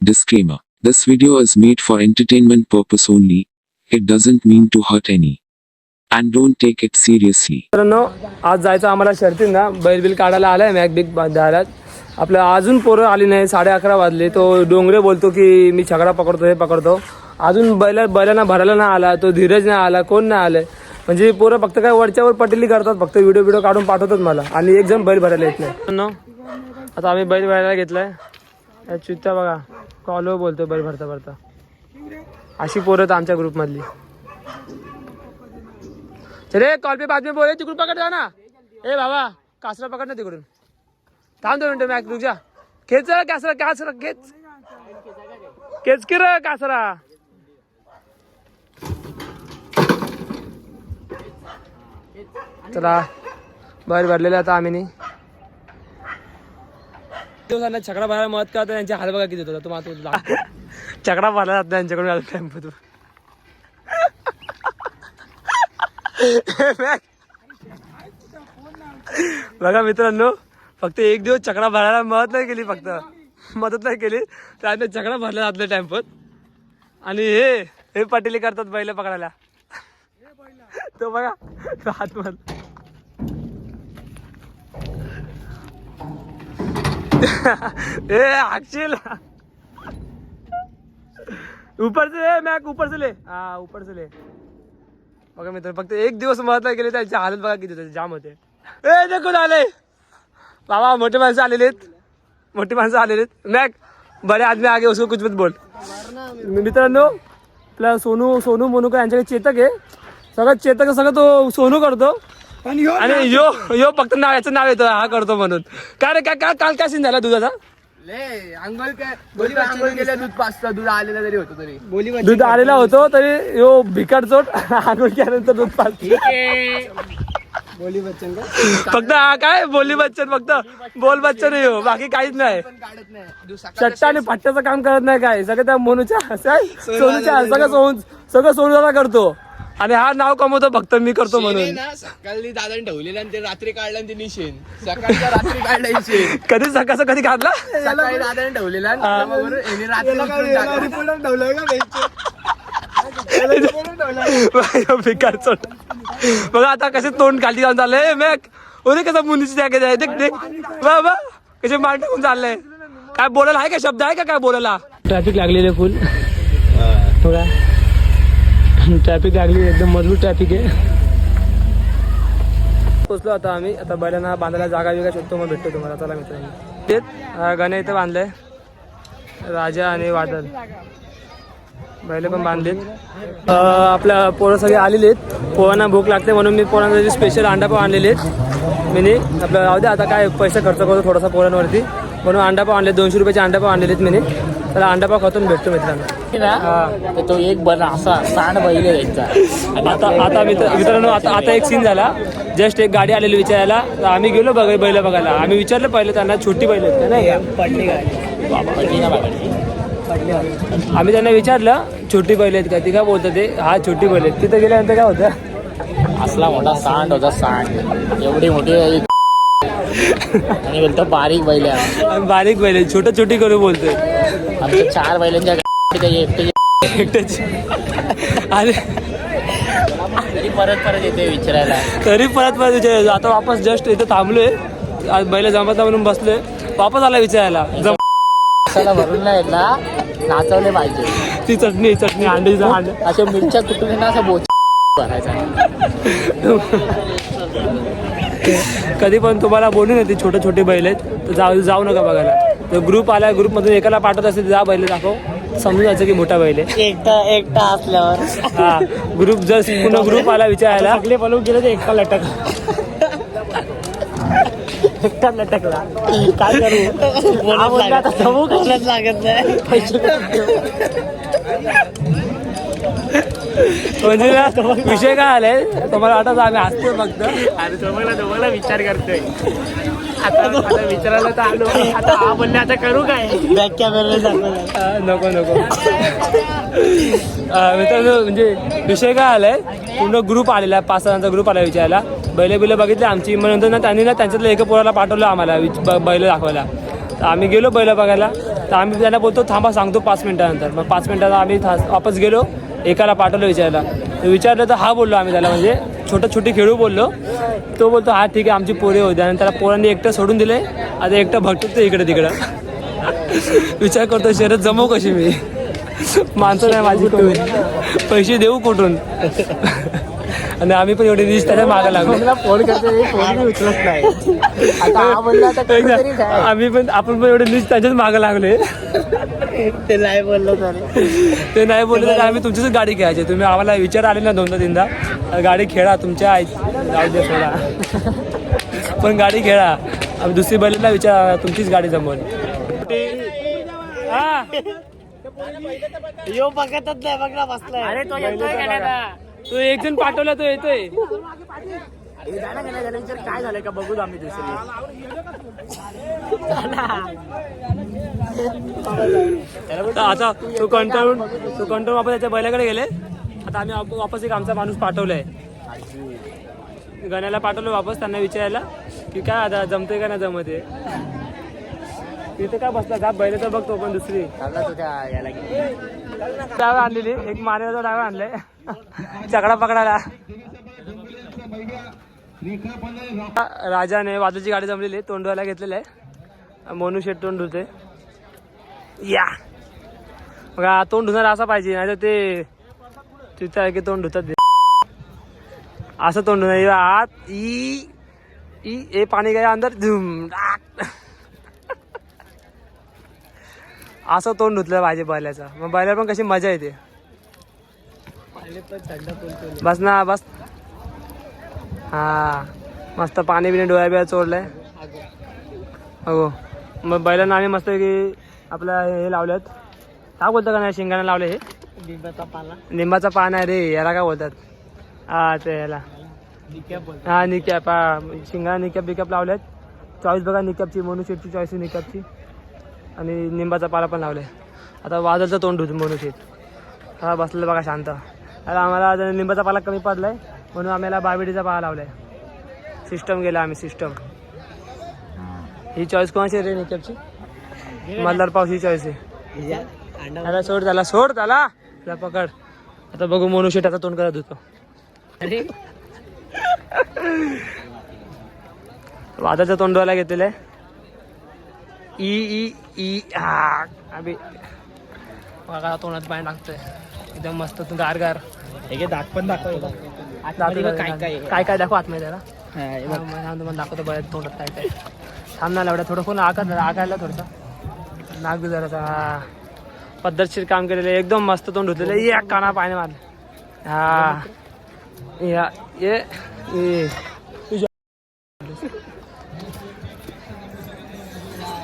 Disclaimer. This video is made for entertainment purpose only. It doesn't mean to hurt any. And don't take it seriously. मित्रांनो, आज जायचं आम्हाला शर्तींना बैल काढायला आलाय मॅक बिग द्यायला. आपलं अजून पोरं आली नाही, 11:30 वाजले. तो डोंगरे बोलतो की मी छकडा पकडतो, हे पकडतो. अजून बैलांना भरायला नाही आला, तो धीरज नाही आला, कोण नाही आलं. म्हणजे पोरं फक्त काय वरच्यावर पटेली करतात, फक्त व्हिडिओ काढून पाठवतात मला. आणि एक जण बैल भरायला येत नाही. आता आम्ही बैल भरायला घेतलाय. चुत्ता बघा, कॉलो बोलतो बैल भरता भरता. अशी पोरं आमच्या ग्रुपमधली. चले कॉल पे बाद में बोले, तिकडून पकड जा ना. ए बाबा, कासरा पकड ना तिकडून. थांब 2 मिनिटं, मॅक रुक जा. खेच कासरा, कासरा खेच, खेच की रे कासरा. चला बैल भरलेला आता आम्ही नाही. दिवसांना छकडा भरायला मत का, त्यांच्या हाल बघा किती होता. तो मात्र छकडा भरला जात त्यांच्याकडून टेम्पो. तू बघा मित्रांनो, फक्त एक दिवस चकडा भरायला मदत नाही केली, फक्त मदत नाही केली, त्याने चकडा भरला जातला टेम्पोत. आणि हे पटेली करतात बैल पकडायला. तो बघा हात मध्ये हाकशील ऊपर से, मॅक ऊपर से ले. हा ऊपर से ले. बघा मित्र, फक्त एक दिवस मदत नाही केली, त्यांची हालत बघा किती होते, जाम होते. ए देखून आले बाबा, मोठे माणसं आलेले आहेत, मोठी माणसं आलेले आहेत. मॅक बरे आदमी आगे, उसको कुछ मत बोल. मित्रांनो, आपला सोनू मोनू का यांच्याकडे चेतक आहे. सगळं चेतक सगळं तो सोनू करतो. आणि यो फक्त याचं नाव येतं हा करतो म्हणून. काय रे काय काल काय सीन झाला दुधाचा? अंघोळ केलं, दूध पाचता दूध आलेला तरी होतो, तरी दूध आलेला होतो तरी यो भिकार चोट. आंघोळ केल्यानंतर दूध पाच. बोली बच्चन का फक्त हा काय बोली बच्चन, फक्त बोल बच्चन हो, बाकी काहीच नाही. काढत नाही. चट्टा आणि फट्ट्याचं काम करत नाही काय. सगळं त्या मोनूच्या सोनूच्या सगळं सोनूला करतो. आणि हा नाव कमवतो फक्त मी करतो म्हणून. सकाळी दादाने ठेवलेला आणि ते रात्री काढला आणि ते निशेन सकाळच्या रात्री काढला शेण. कधी सकाळचं कधी काढला, सकाळी दादाने ठेवलेला भिकार चोट. बघा आता कसे तोंड खाली जाऊन चाललंय. मॅक ओरे कसं मुलीची जॅकेट आहे, देख देख बाबा कसे मान टाकून चाललंय. काय बोलायला आहे का, शब्द आहे का काय बोलायला? ट्रॅफिक लागलेले फुल, थोडा ट्रॅफिक लागली, एकदम मजबूत ट्रॅफिक आहे. पोचलो आता आम्ही. आता बैलांना बांधायला जागा वेगळा शोधतो, मग भेटतो तुम्हाला. चला मित्रांनो, तेच गणे इथं बांधलंय, राजा आणि वादल बैल पण बांधलेत. आपल्या पोरं सगळे आलेले आहेत. पोरांना भूक लागते म्हणून मी पोरांसाठी स्पेशल अंडापाव आणलेले आहेत. मी आपलं राहू द्या, आता काय पैसे खर्च करतो थोडासा पोरांवरती, म्हणून अंडापाव आणले. 200 रुपयाचे अंडापाव आणलेले आहेत मी. त्याला अंडापाव खातून भेटतो मित्रांनो. तो एक बना असा सांड बैल घ्यायचा. आता मित्रांनो, आता एक सीन झाला. जस्ट एक गाडी आलेली विचारायला, तर आम्ही गेलो बैल बघायला. आम्ही विचारलं पहिलं त्यांना, छोटी बैल आहेत नाही पडली गाडी. आम्ही त्यांना विचारलं छोटी बैल आहेत का, ती काय बोलतात ते हा छोटी बैल आहेत. तिथं गेल्यानंतर काय होतं, असला मोठा सांड होता, सांड एवढी मोठी आणि बोलतो बारीक बैल आहे. बारीक बैल आहे, छोटी करून बोलतोय. आमच्या 4 बैलांच्या एकट्याची. आणि तरी परत येते विचारायला. तरी परत विचारायचं. आता वापस जस्ट इथं थांबलोय, आज बैल जमत म्हणून बसलोय. वापस आला विचारायला. भरून नाही ना, नाचवले पाहिजे. ती चटणी अंड्याचा अशा मिरच्या कुठून ना असं बोच भरायचा. कधी पण तुम्हाला बोलून येते छोटे बैल आहेत तर जाऊ नका बघायला. तर ग्रुप आला, ग्रुपमधून एकाला पाठवत असेल जा बैल दाखव, समजून जायचं की मोठा बैल आहे. एकटा असल्यावर हा ग्रुप जर पूर्ण ग्रुप आला विचारायला, सगळे पळून गेले तर एकटा लटकला. काय करू, आता समूह कसलाच लागत नाही. म्हणजे विषय काय आलाय तुम्हाला वाटत आम्ही हसतो फक्त. अरे तुम्हाला विचार करतोय. आता विचारायला तर आलो, आता हा बोलले आता करू काय. नको मित्रांनो, म्हणजे विषय काय आलाय, पूर्ण ग्रुप आलेला, 5 जणांचा ग्रुप आला विचारायला. बैल बघितले आमची, मग नंतर त्यांनी त्यांच्यातलं एका पोराला पाठवलं आम्हाला बैल दाखवायला. तर आम्ही गेलो बैल बघायला. तर आम्ही त्यांना बोलतो थांबा सांगतो 5 मिनिटानंतर. मग 5 मिनिटात आम्ही वापस गेलो. एकाला पाठवलं विचारायला. तर विचारलं तर हा बोललो आम्ही त्याला, म्हणजे छोटी खेळू बोललो. तो बोलतो हा ठीक आहे आमची पोरे होती. आणि त्याला पोरांनी एकटं सोडून दिले. आता एकटं भटकतो इकडे तिकडं. विचार करतो शर्यत जमव कशी मी, माणसं नाही माझी कोण, पैसे देऊ कुठून. आणि आम्ही पण एवढे दिवस त्याच्या मागे लागलो. फोन करतो फोन उचलत नाही. आता हा बोलला आता तरी काय. आपण पण एवढे दिवस त्याच्याच मागे लागले. ते नाही बोललो तर ते नाही बोलले तर आम्ही तुमचीच गाडी खेळायची. तुम्ही आम्हाला विचार आले ना 2-3दा गाडी खेळा तुमच्या आई जाऊ दे सोडा, पण गाडी खेळा. आम्ही दुसरी बैलांना विचार तुमचीच गाडी जमवली. हा यो बघतच नाही बघला बसलाय. अरे तो येतोय का नाही. तो एक जण पाठवला तो येतोय. काय झालंय का बघू आम्ही दुसरी. आता तो कंटाळून वापस त्याच्या बैलाकडे गेले. आता आम्ही वापस एक आमचा माणूस पाठवलाय गण्याला, पाठवलं वापस त्यांना विचारायला की काय आता जमते का नाही जमते. तिथे काय बसला का बैल तर बघतो पण दुसरी डाव्या आणलेली एक मारेचा डाव्या आणलाय चकडा पकडायला. राजाने वादूची गाडी जमलेली तोंडवायला घेतलेलं आहे. मोनू शेट तोंड धुते या बघा. तोंड धुणार असा पाहिजे नाही तर ते तिथं की तोंड धुतात असं तोंड धुणार. आत ई पाणी गया अंदर झुम असं तोंड धुतलं पाहिजे बैलाचा. मग बैलाला पण कशी मजा येते. बस ना बस. हा मस्त पाणी बिणी डोळ्या चोरलंय हो. मग बैलांना आम्ही मस्त की आपल्या हे लावल्यात. काय बोलतात का नाही शिंगाने लावले हे लिंबाचा पान आहे रे. याला काय बोलतात. हा ते याला हा निकॅप. हा शिंगाने निकॅप लावल्यात. चॉईस बघा निकॅपची, मोनू शेटची चॉईस आहे निकॅपची. आणि निंबाचा पाला पण लावलाय. आता वादळचं तोंड धुत मोनू शेट. हा बसलेलं बघा शांत. आता आम्हाला लिंबाचा पाला कमी पडलाय म्हणून आम्हाला बारबेटीचा पाला लावलाय. सिस्टम गेला आम्ही सिस्टम. ही चॉईस कोणाची रे निकॅपची. मल्हार पावशी चॉईस आहे. त्याला सोड त्याला पकड. आता बघू मोनू शेट आता तोंड करत होतो. वादाचं तोंड धुवायला घेतलेलं आहे. ई अभि बघा तोंडात पाणी टाकतोय एकदम मस्त तू गार दात पण दाखव. काय दाखव आतमध्ये त्याला. तुम्हाला दाखवतो बघा तोंडात काय थांब ना लावड्या थोडं कोण आकायला थोडसा नाक बी जरासा. पद्धतशीर काम केलेलं आहे एकदम मस्त तोंड धुतलेलं आहे. एक काना पाणी मारलं. हा या ये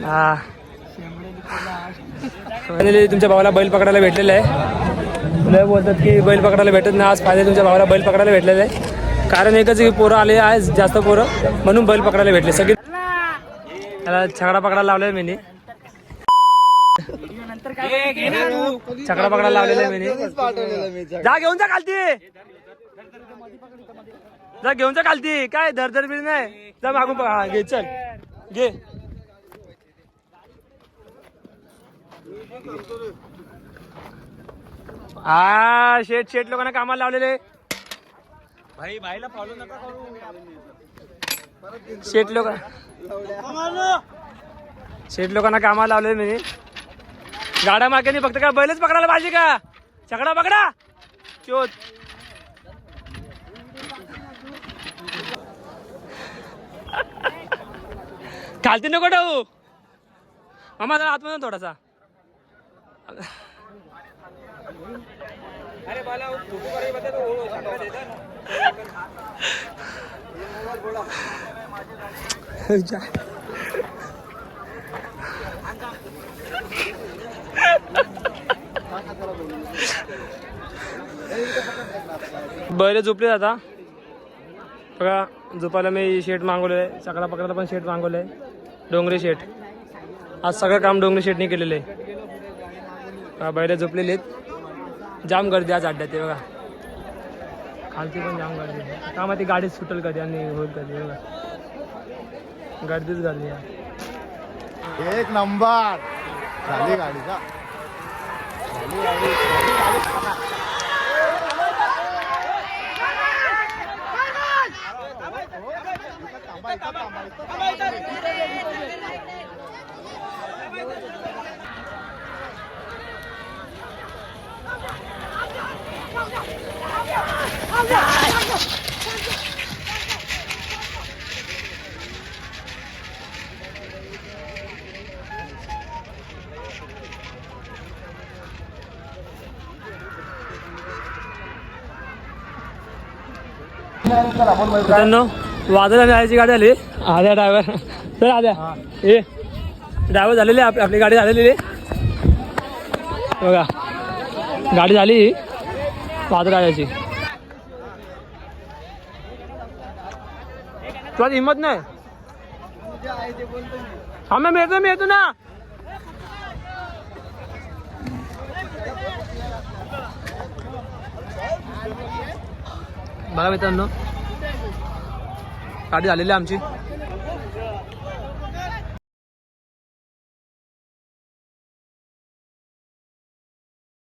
हा तुमच्या भावाला बैल पकडायला भेटलेलं आहे. लय बोलतात की बैल पकडायला भेटत नाही. आज फायदे तुमच्या भावाला बैल पकडायला भेटलेलं आहे. कारण एकच की पोरं आले आहे जास्त पोरं म्हणून बैल पकडायला भेटले सगळे. त्याला छकडा पकडायला लावलाय मी. छकडा पकडायला लावलेला आहे मी. जा घेऊन जा खालती. जा घेऊन जा खालती. काय धरधर बिर नाही. जा मागून हा घे चल घे. हा शेट लोकांना कामाला लावलेले. भाईला फॉलो नका करू. शेट लोकांना कामाला लावले मी. गाड्या मागे फक्त काय बैलच पकडायला पाहिजे का. छकडा पकडा चोत. खालती नको ठेवू मामा जरा आतमध्ये थोडासा. अरे बाला बैल झोपले आता बघा. झोपायला मी शेट मागवलेलं आहे. चकडा पकडायला पण शेट मागवलं आहे. डोंगरी शेट. आज सगळं काम डोंगरी शेटने केलेलं आहे. बैल झोपलेले आहेत. जाम गर्दी आज अड्ड्यात आहे बघा. खालती पण जाम गर्दी आहे. का मग ती गाडीच सुटेल कधी आणि होईल कधी बघा. गर्दीच गर्दी आहे. एक नंबर झाली गाडी का झाली गाडी मित्रांनो वादळ आणि आळ्याची गाडी आली आद्या ड्रायव्हर तर आद्या ए ड्रायव्हर झालेले आपली गाडी झालेली बघा गाडी झाली वादळ आळ्याची तुला हिंमत नाही हा मी येतो ना बघा मित्रांनो गाडी झालेली आमची